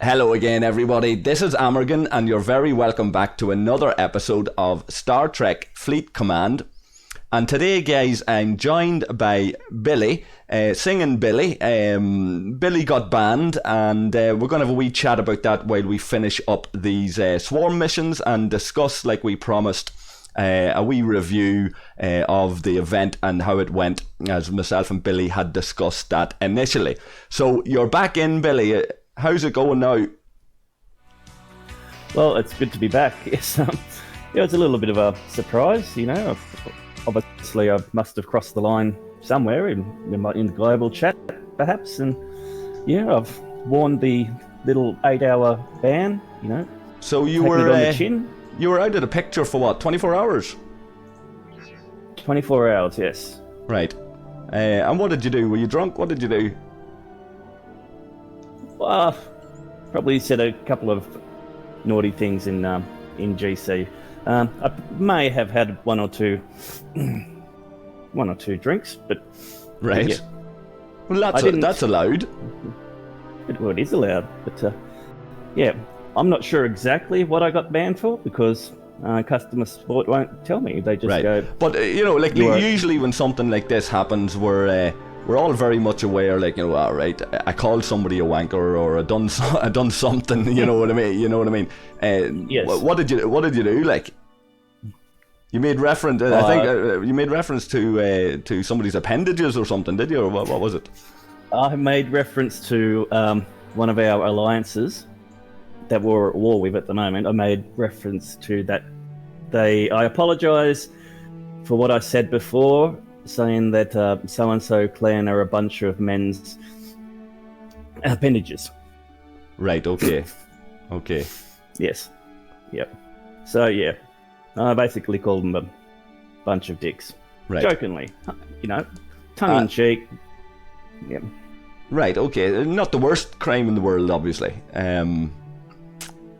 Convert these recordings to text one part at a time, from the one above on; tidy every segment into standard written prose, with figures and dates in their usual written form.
Hello again, everybody. This is Amorgin, and you're very welcome back to another episode of Star Trek Fleet Command. And today, guys, I'm joined by Billy, singing Billy. Billy got banned, and we're going to have a wee chat about that while we finish up these swarm missions and discuss, like we promised, a wee review of the event and how it went, as myself and Billy had discussed that initially. So you're back in, Billy. How's it going now? Well, it's good to be back. Yes, it's a little bit of a surprise, you know. Obviously, I must have crossed the line somewhere in the global chat, perhaps, and yeah, I've worn the little 8-hour ban, you know. So you were on the chin. You were out of the picture for what, 24 hours? 24 hours, yes. Right. And what did you do? Were you drunk? What did you do? Well, probably said a couple of naughty things in GC. I may have had one or two drinks, but right. Yeah. Well, that's allowed. It is allowed, but yeah, I'm not sure exactly what I got banned for because customer support won't tell me. They just go. But usually when something like this happens, we're all very much aware, like, you know, all right, I called somebody a wanker or I done something, you know what I mean? You know what I mean? Yes. What did you do? Like, you made reference. I think you made reference to somebody's appendages or something, did you? Or what was it? I made reference to one of our alliances that we're at war with at the moment. I made reference to that. I apologise for what I said before, saying that so-and-so clan are a bunch of men's appendages. Right, okay. Okay. Yes. Yep. So, yeah. I basically called them a bunch of dicks. Right. Jokingly. You know, tongue-in-cheek. Yep. Right, okay. Not the worst crime in the world, obviously.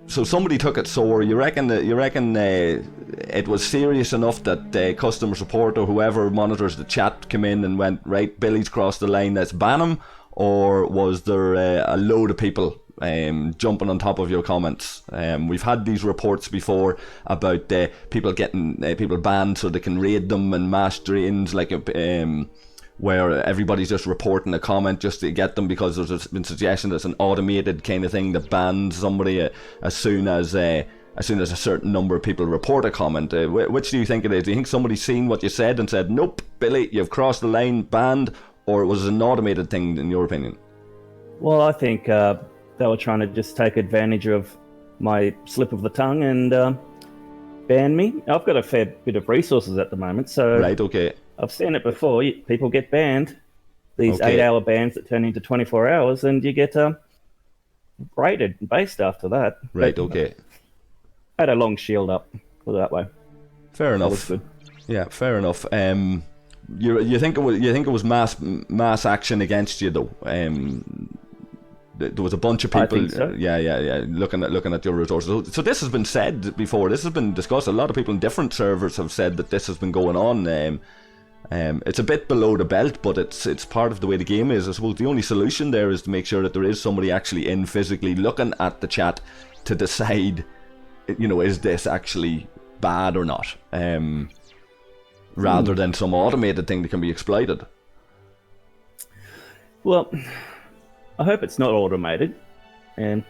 So somebody took it sore. You reckon it was serious enough that customer support or whoever monitors the chat came in and went, right, Billy's crossed the line, let's ban him? Or was there a load of people jumping on top of your comments? We've had these reports before about people getting people banned so they can raid them and mass drains, like where everybody's just reporting a comment just to get them, because there's been suggestion there's an automated kind of thing that bans somebody as soon as a certain number of people report a comment. Which do you think it is? Do you think somebody's seen what you said and said, nope, Billy, you've crossed the line, banned, or was it an automated thing in your opinion? Well, I think they were trying to just take advantage of my slip of the tongue and ban me. I've got a fair bit of resources at the moment, so right, okay. I've seen it before. People get banned, these 8-hour bans that turn into 24 hours, and you get rated and based after that. Right, okay. I had a long shield up, put it that way. Fair enough. That was good. Yeah, fair enough. You think it was mass action against you though? There was a bunch of people. I think so. Yeah. Looking at your resources. So this has been said before. This has been discussed. A lot of people in different servers have said that this has been going on. It's a bit below the belt, but it's part of the way the game is. I suppose the only solution there is to make sure that there is somebody actually in physically looking at the chat to decide, you know, is this actually bad or not, rather than some automated thing that can be exploited. Well, I hope it's not automated, and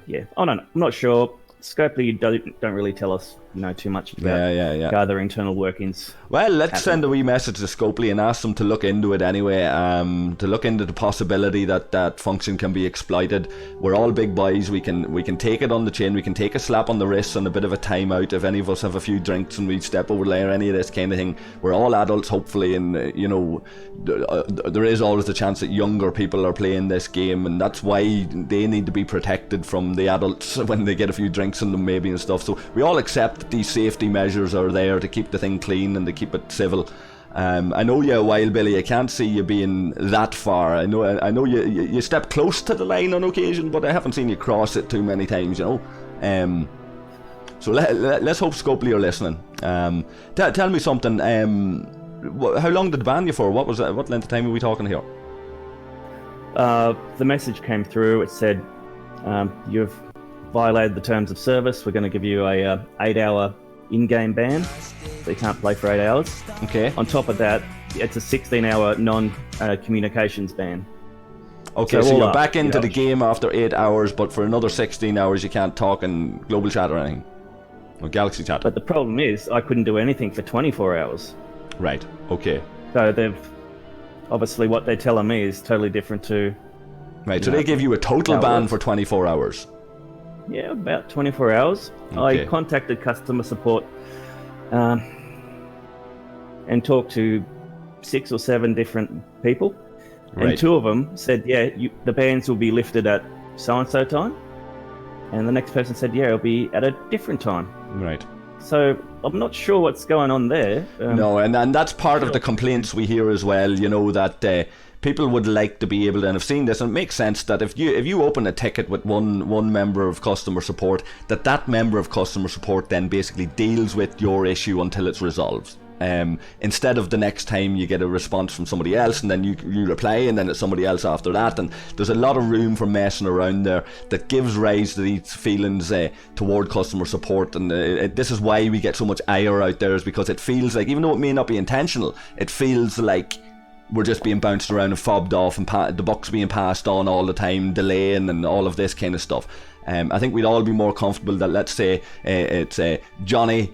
yeah, I don't know. I'm not sure. Scopely don't really tell us, you know, too much about their internal workings. Well, let's send a wee message to Scopely and ask them to look into it anyway, to look into the possibility that that function can be exploited. We're all big boys, we can take it on the chin, we can take a slap on the wrist and a bit of a timeout if any of us have a few drinks and we step over there, any of this kind of thing. We're all adults, hopefully, and you know, there is always the chance that younger people are playing this game, and that's why they need to be protected from the adults when they get a few drinks in them maybe and stuff. So we all accept that these safety measures are there to keep the thing clean and to keep it civil. I know you a while, Billy. I can't see you being that far. I know you step close to the line on occasion, but I haven't seen you cross it too many times, you know. So let's hope Scopely are listening. Tell me something. How long did they ban you for? What length of time are we talking here? The message came through. It said You've violated the terms of service. We're going to give you a 8-hour in-game ban, so you can't play for 8 hours. Okay. On top of that, it's a 16-hour non-communications ban. Okay, so you're back into the game after 8 hours, but for another 16 hours you can't talk in global chat or anything. Or Galaxy chat. But the problem is, I couldn't do anything for 24 hours. Right, okay. So they've... Obviously, what they're telling me is totally different to... Right, so they give you a total ban for 24 hours. Yeah, about 24 hours. Okay. I contacted customer support and talked to 6 or 7 different people. Right. And 2 of them said, yeah, the bans will be lifted at so-and-so time. And the next person said, yeah, it'll be at a different time. Right. So I'm not sure what's going on there. No, and that's part of the complaints we hear as well, you know, that people would like to be able to, and I've seen this, and it makes sense that if you open a ticket with one member of customer support, that member of customer support then basically deals with your issue until it's resolved. Instead of the next time you get a response from somebody else and then you reply and then it's somebody else after that, and there's a lot of room for messing around there that gives rise to these feelings toward customer support, and this is why we get so much ire out there, is because it feels like, even though it may not be intentional, it feels like we're just being bounced around and fobbed off, and the buck's being passed on all the time, delaying and all of this kind of stuff. I think we'd all be more comfortable that, let's say it's Johnny.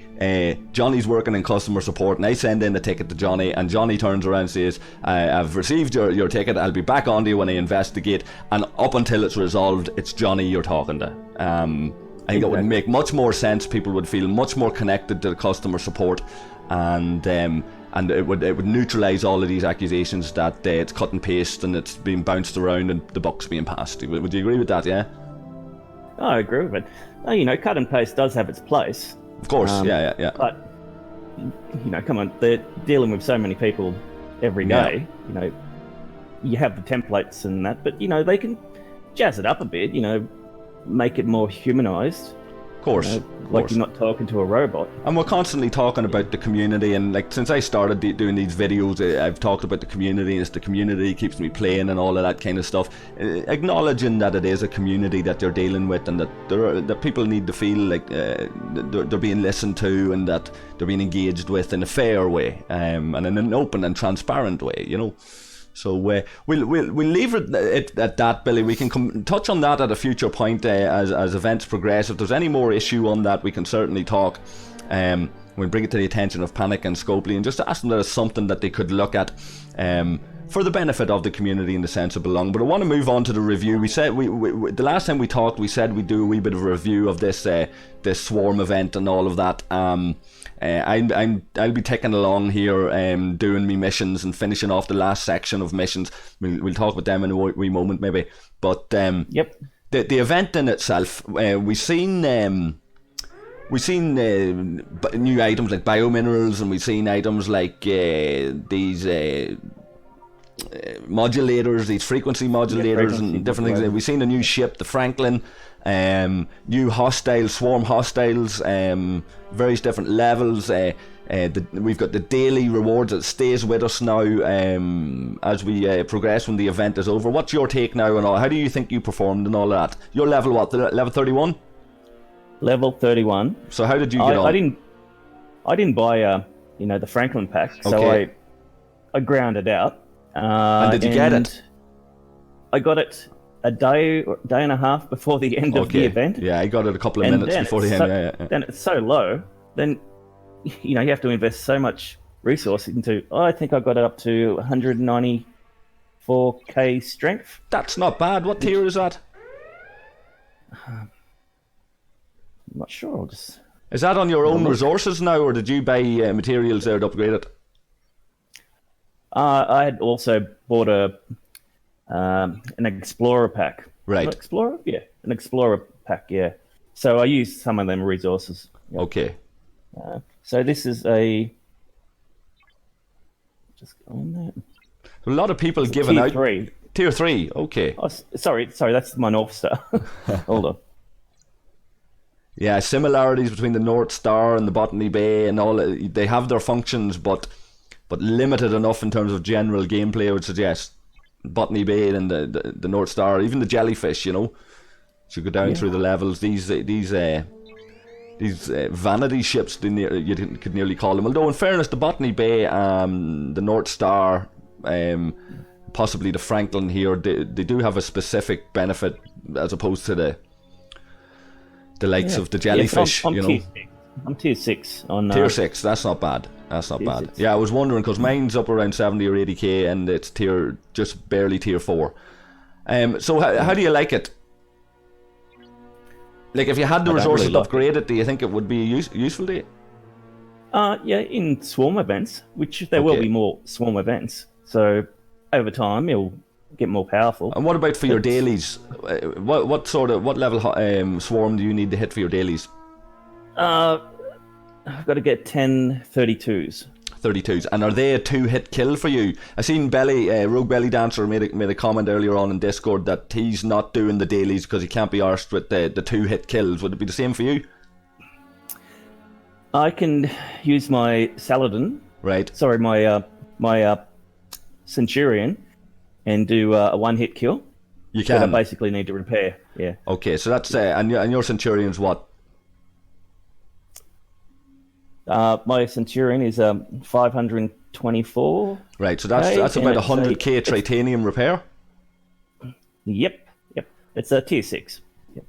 Johnny's working in customer support, and I send in the ticket to Johnny, and Johnny turns around and says, I've received your ticket, I'll be back on to you when I investigate, and up until it's resolved, it's Johnny you're talking to. I think it would make much more sense. People would feel much more connected to the customer support, and it would neutralise all of these accusations that it's cut and paste and it's being bounced around and the buck's being passed. Would you agree with that? Yeah. I agree with it. You know, cut and paste does have its place. Of course, yeah. But, you know, come on, they're dealing with so many people every day. Yeah. You know, you have the templates and that, but, you know, they can jazz it up a bit, you know, make it more humanised. Of course. Like you're not talking to a robot. And we're constantly talking about the community, and like since I started doing these videos, I've talked about the community, and it's the community keeps me playing and all of that kind of stuff. Acknowledging that it is a community that you're dealing with, and that people need to feel like they're being listened to, and that they're being engaged with in a fair way, and in an open and transparent way, you know. So we'll leave it at that, Billy. We can touch on that at a future point as events progress. If there's any more issue on that, we can certainly talk. We'll bring it to the attention of Panic and Scopely, and just ask them that it's something that they could look at for the benefit of the community in the sense of belong. But I want to move on to the review. We said we the last time we talked, we said we'd do a wee bit of a review of this Swarm event and all of that. I'll be taking along here, doing me missions and finishing off the last section of missions. We'll talk about them in a wee moment maybe. But yep, the event in itself, we've seen new items like biominerals, and we've seen items like these modulators, these frequency modulators, and different things. We've seen a new ship, the Franklin. New swarm hostiles, various different levels. We've got the daily rewards that stays with us now as we progress when the event is over. What's your take now on all? How do you think you performed and all that? Your level what? Level 31? Level 31. So how did you get on? I didn't buy the Franklin pack, so okay. I ground it out. And did you get it? I got it a day and a half before the end of the event. Yeah, I got it a couple of minutes before the end. Yeah. Then it's so low. Then you have to invest so much resource into. I think I got it up to 194k strength. That's not bad. What tier is that? I'm not sure. Is that on your own resources now, or did you buy materials there to upgrade it? I had also bought an Explorer pack. Right. An Explorer? Yeah, an Explorer pack, yeah. So I used some of them resources. Yep. Okay. So this is a... Just go in there. A lot of people giving out... Tier 3, okay. Oh, sorry, that's my North Star. Hold on. Yeah, similarities between the North Star and the Botany Bay and all. They have their functions, but limited enough in terms of general gameplay, I would suggest. Botany Bay and the North Star, even the jellyfish, you know. So you go down through the levels. These vanity ships, you could nearly call them. Although in fairness, the Botany Bay, the North Star, possibly the Franklin here, they do have a specific benefit as opposed to the likes of the jellyfish. I'm tier 6 on tier 6. That's not bad. That's not bad. 6. Yeah, I was wondering because mine's up around 70 or 80k, and it's just barely tier 4. So how do you like it? Like, if you had the resources to upgrade it, do you think it would be useful to you? Yeah, in swarm events, which there will be more swarm events. So over time, it'll get more powerful. And what about for your dailies? What level swarm do you need to hit for your dailies? I've got to get 10 32s. 32s, and are they a 2-hit kill for you? I seen Rogue Belly Dancer made a comment earlier on in Discord that he's not doing the dailies because he can't be arsed with the 2-hit kills. Would it be the same for you? I can use my Saladin. Right. Sorry, my Centurion, and do a 1-hit kill. You can. But I basically need to repair. Yeah. Okay, so that's and your Centurion's what? My Centurion is 524. Right, so that's about 100k titanium repair. Yep. It's a tier 6. Yep.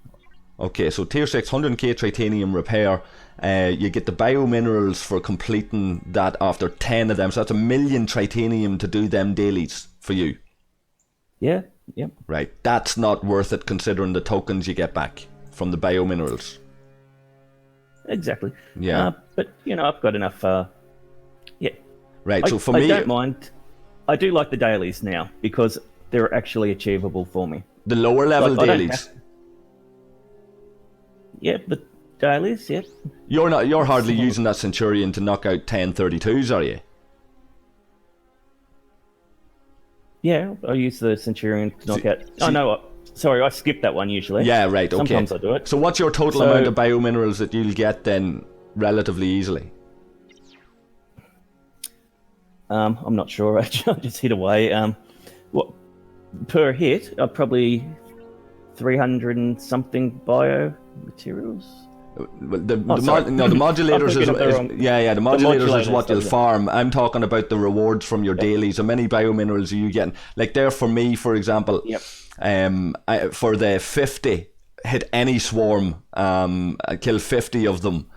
Okay, so tier 6, 100k titanium repair. You get the biominerals for completing that after 10 of them. So that's 1 million titanium to do them dailies for you. Yeah. Yep. Right, that's not worth it considering the tokens you get back from the biominerals. Exactly. Yeah. But I've got enough. Yeah. Right. So for me, I don't mind. I do like the dailies now because they're actually achievable for me. The lower level dailies. Yeah, the dailies. Yeah. You're hardly using that Centurion to knock out 10 32s, are you? Yeah, I use the Centurion to knock out. Oh no. Sorry, I skip that one usually. Yeah, right, okay. Sometimes I do it. So what's your total amount of biominerals that you'll get then relatively easily? I'm not sure, actually. I just hit away. What per hit, probably 300 and something biomaterials. The modulators is the modulators is what you'll farm. I'm talking about the rewards from your dailies. How many biominerals are you getting? Like there for me, for example. Yep. For the 50, hit any swarm, kill 50 of them.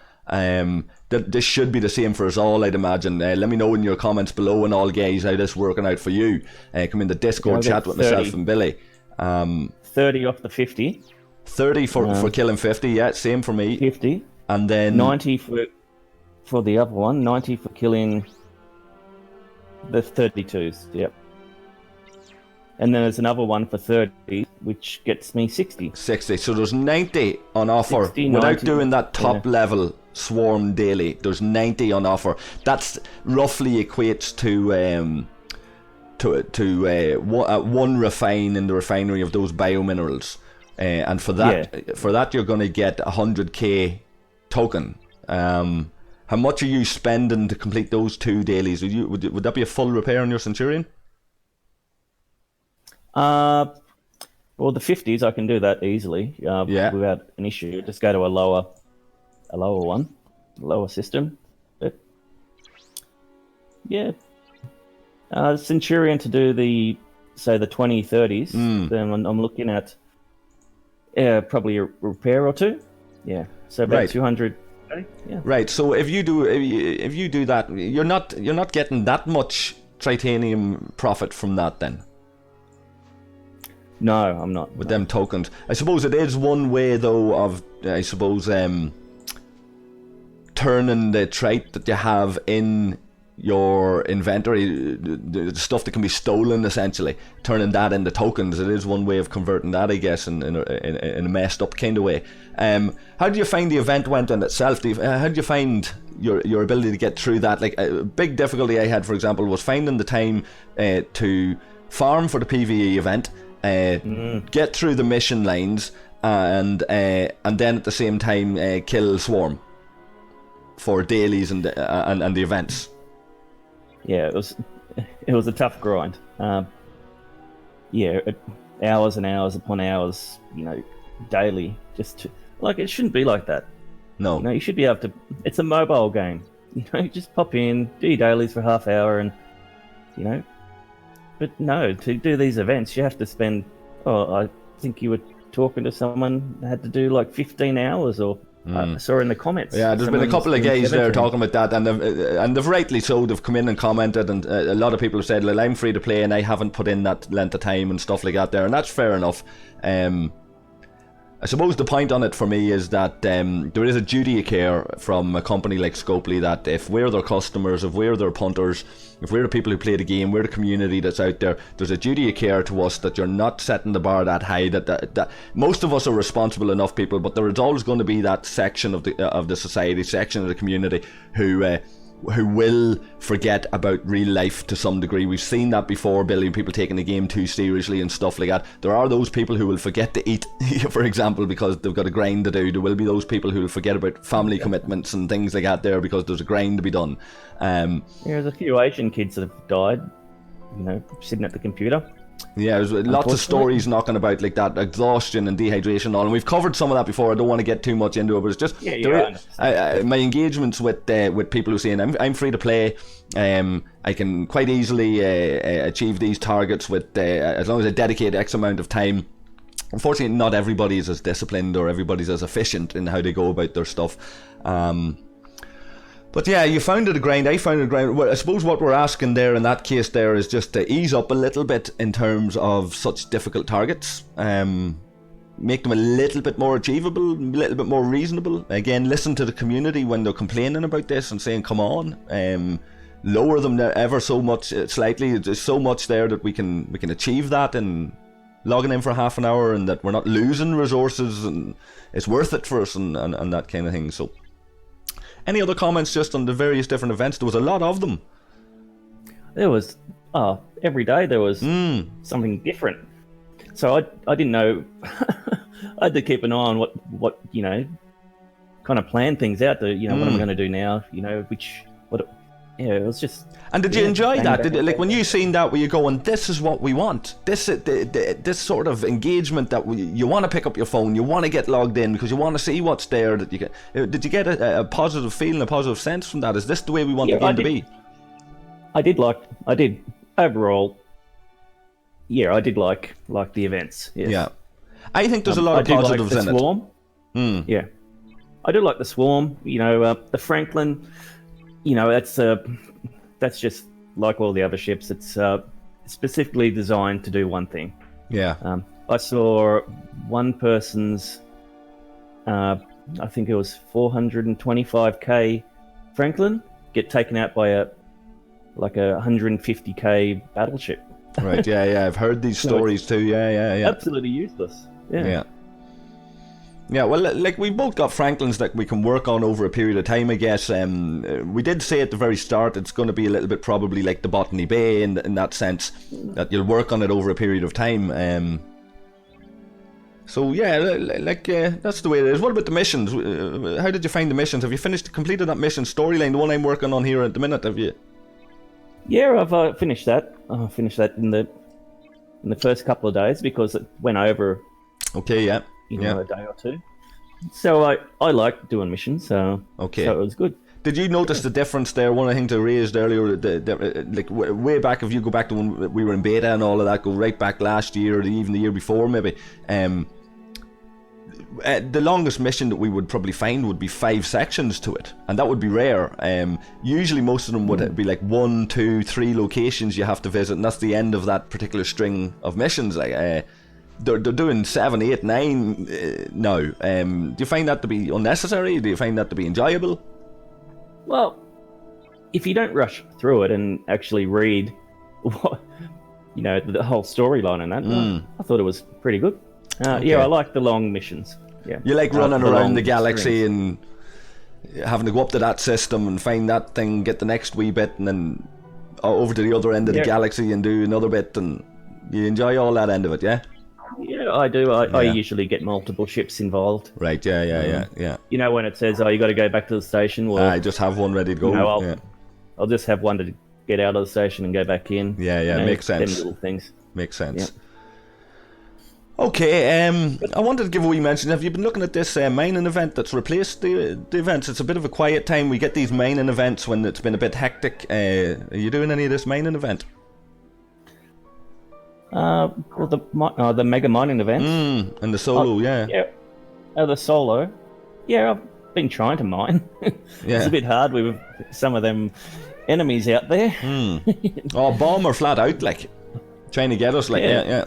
This should be the same for us all, I'd imagine. Let me know in your comments below, and all guys, how this working out for you. Come in the Discord chat with 30. Myself and Billy. 30 off the 50. 30 for killing 50, yeah, same for me. 50. And then 90 for the other one, 90 for killing the 32s, yep. And then there's another one for 30, which gets me 60. 60. So there's 90 on offer 60, without 90, doing that top level swarm daily. There's 90 on offer. That's roughly equates to one refine in the refinery of those biominerals. And for that you're going to get 100k token. How much are you spending to complete those 2 dailies? Would that be a full repair on your Centurion? Well, the 50s I can do that easily without an issue. Just go to a lower one, lower system. But yeah, Centurion to do the 2030s. Then I'm looking at probably a repair or 2. Yeah, so about 200. Yeah. Right. So if you do that, you're not getting that much titanium profit from that then. No, I'm not. With them tokens. I suppose it is one way, though, of, turning the trait that you have in your inventory, the stuff that can be stolen, essentially, turning that into tokens. It is one way of converting that, I guess, in a messed up kind of way. How do you find the event went in itself? How do you find your ability to get through that? Like, a big difficulty I had, for example, was finding the time to farm for the PvE event, get through the mission lines, and then at the same time kill swarm for dailies and the events. Yeah, it was a tough grind. Hours and hours upon hours, daily. Like, it shouldn't be like that. No. You should be able to. It's a mobile game. You just pop in, do your dailies for half hour, and But no, to do these events, you have to spend. Oh, I think you were talking to someone that had to do like 15 hours, or I saw in the comments. Yeah, there's been a couple of guys there talking about that, and they've rightly so. They've come in and commented, and a lot of people have said, "Well, I'm free to play, and I haven't put in that length of time and stuff like that there," and that's fair enough. I suppose the point on it for me is that there is a duty of care from a company like Scopely that if we're their customers, if we're their punters, if we're the people who play the game, we're the community that's out there, there's a duty of care to us that you're not setting the bar that high, that most of us are responsible enough people, but there is always going to be that section of the society, section of the community who will forget about real life to some degree. We've seen that before, Billy, people taking the game too seriously and stuff like that. There are those people who will forget to eat, for example, because they've got a grind to do. There will be those people who will forget about family commitments and things like that there because there's a grind to be done. There's a few Asian kids that have died, sitting at the computer. Yeah, there's lots of stories knocking about like that, exhaustion and dehydration and all, and we've covered some of that before. I don't want to get too much into it, but it's just my engagements with people who are saying I'm free to play, I can quite easily achieve these targets with as long as I dedicate X amount of time. Unfortunately, not everybody is as disciplined or everybody's as efficient in how they go about their stuff. But yeah, you found it a grind, I found it a grind. Well, I suppose what we're asking there in that case there is just to ease up a little bit in terms of such difficult targets. Make them a little bit more achievable, a little bit more reasonable. Again, listen to the community when they're complaining about this and saying, come on. Lower them ever so much, slightly. There's so much there that we can achieve that and logging in for half an hour, and that we're not losing resources and it's worth it for us and that kind of thing. So, any other comments just on the various different events? There was a lot of them. There was, every day there was something different. So I didn't know. I had to keep an eye on what kind of plan things out. What am I going to do now? It was just. And did you enjoy that? Did when you seen that, were you going, this is what we want? This sort of engagement that you want to pick up your phone, you want to get logged in because you want to see what's there. That you get. Did you get a positive feeling, a positive sense from that? Is this the way we want the game to be? I did overall. Yeah, I did like the events. Yes. Yeah, I think there's a lot of positives in it. Swarm. Yeah, I do like the Swarm. The Franklin. That's just like all the other ships. It's specifically designed to do one thing. Yeah. I saw one person's, I think it was 425k Franklin get taken out by a 150k battleship. Right. Yeah. I've heard these stories too. Yeah. Absolutely useless. Yeah. Yeah, well, like we've both got Franklins that we can work on over a period of time, I guess. We did say at the very start it's going to be a little bit probably like the Botany Bay in that sense, that you'll work on it over a period of time. So yeah, that's the way it is. What about the missions? How did you find the missions? Have you completed that mission storyline, the one I'm working on here at the minute? Have you? Yeah, I've finished that. I finished that in the first couple of days because it went over. Okay, yeah. A day or two. So I like doing missions, so it was good. Did you notice the difference there? One of the things I raised earlier, like way back, if you go back to when we were in beta and all of that, go right back last year or even the year before maybe, the longest mission that we would probably find would be 5 sections to it, and that would be rare. Usually most of them would be like 1, 2, 3 locations you have to visit, and that's the end of that particular string of missions. They're doing 7, 8, 9 now. Do you find that to be unnecessary? Do you find that to be enjoyable? Well, if you don't rush through it and actually read what the whole storyline and that, I thought it was pretty good. Yeah, I like the long missions. Yeah, you like running around the galaxy and having to go up to that system and find that thing, get the next wee bit, and then over to the other end of the galaxy and do another bit, and you enjoy all that end of it, yeah? Yeah, I do. I usually get multiple ships involved. Right, yeah. When it says, you got to go back to the station, well, I just have one ready to go. I'll just have one to get out of the station and go back in. Yeah, makes sense. Them little things. Makes sense. Okay, I wanted to give a wee mention. Have you been looking at this mining event that's replaced the events? It's a bit of a quiet time. We get these mining events when it's been a bit hectic. Are you doing any of this mining event? Well, the mega mining event. And the solo, yeah. Yeah. The solo. Yeah, I've been trying to mine. It's a bit hard with some of them enemies out there. Oh, bomb or flat out, like trying to get us, like yeah.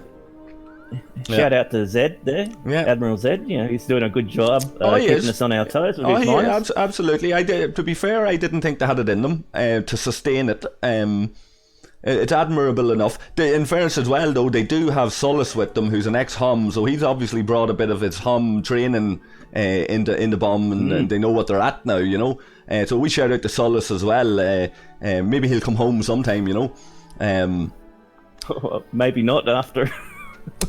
Shout out to Zed there, Admiral Zed. You know, he's doing a good job keeping us on our toes with his mines. Absolutely. To be fair, I didn't think they had it in them to sustain it. It's admirable enough. In fairness as well, though, they do have Solus with them, who's an ex-Hum, so he's obviously brought a bit of his Hum training into bomb, and they know what they're at now, you know. So we shout out to Solus as well. Maybe he'll come home sometime, you know. Maybe not after.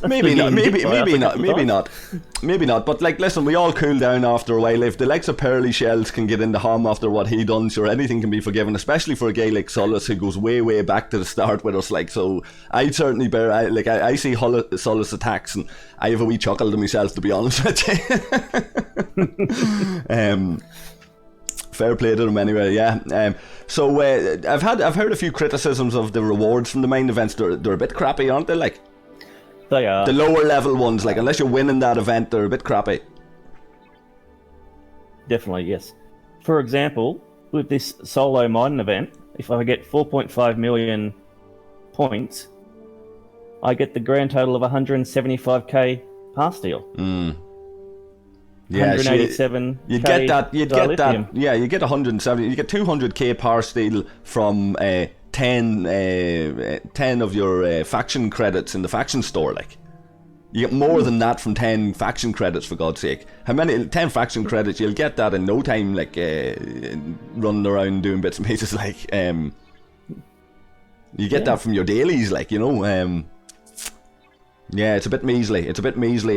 Maybe not. But like, listen, we all cool down after a while. If the likes of Pearly Shells can get into Hom after what he done, sure, anything can be forgiven. Especially for a guy like Solus, who goes way back to the start with us. Like, so I'd certainly bear. I see Solus attacks, and I have a wee chuckle to myself, to be honest with you. Fair play to them anyway, yeah. So I've heard a few criticisms of the rewards from the main events. They're a bit crappy, aren't they? Like. They are. The lower level ones, like, unless you're winning that event, they're a bit crappy. Definitely, yes. For example, with this solo mining event, if I get 4.5 million points, I get the grand total of 175k pass deal. Yeah, 187. You get that. Yeah, you get 170. You get 200k power steel from 10 of your faction credits in the faction store. Like, you get more than that from 10 faction credits, for God's sake. How many? 10 faction credits, you'll get that in no time, like running around doing bits and pieces. Like, you get that from your dailies, like, you know. Yeah, it's a bit measly.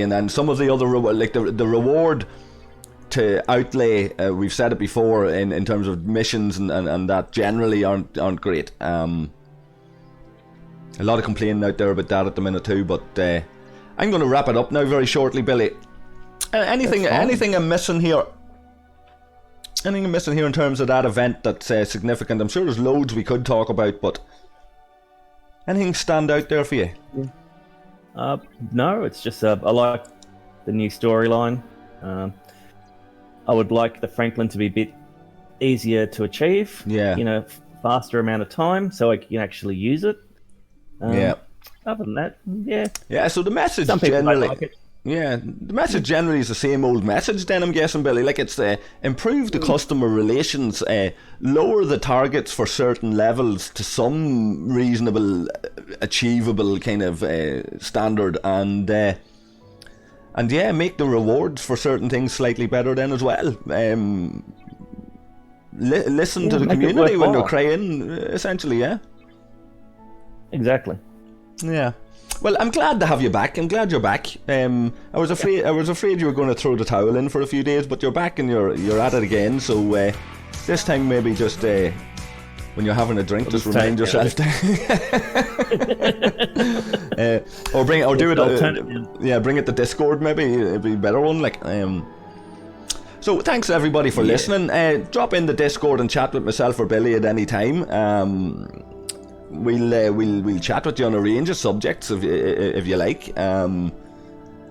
And then some of the other like the reward to outlay, we've said it before, in terms of missions and that generally aren't great. A lot of complaining out there about that at the minute too, but I'm going to wrap it up now very shortly, Billy. Anything I'm missing here? Anything I'm missing here in terms of that event that's significant? I'm sure there's loads we could talk about, but anything stand out there for you? No, it's just I like the new storyline. I would like the Franklin to be a bit easier to achieve. Yeah. You know, faster amount of time, so I can actually use it. Yeah. Other than that, yeah. Yeah. So the message Some people generally, like it. yeah, the message generally is the same old message. Then I'm guessing, Billy, like, it's improve the customer relations, lower the targets for certain levels to some reasonable, achievable kind of standard, and yeah, make the rewards for certain things slightly better then as well. Listen to the community when they're crying, essentially. Yeah. Exactly. Yeah. Well, I'm glad to have you back. I'm glad you're back. I was afraid you were going to throw the towel in for a few days, but you're back and you're at it again. So this time maybe just when you're having a drink, just remind yourself to bring it to Discord. Maybe it'd be a better one. Like, so thanks everybody for listening. Drop in the Discord and chat with myself or Billy at any time. We'll chat with you on a range of subjects if you like, and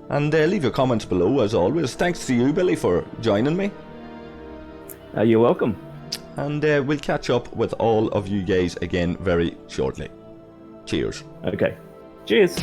leave your comments below as always. Thanks to you, Billy, for joining me. You're welcome. And we'll catch up with all of you guys again very shortly. Cheers. Okay. Cheers.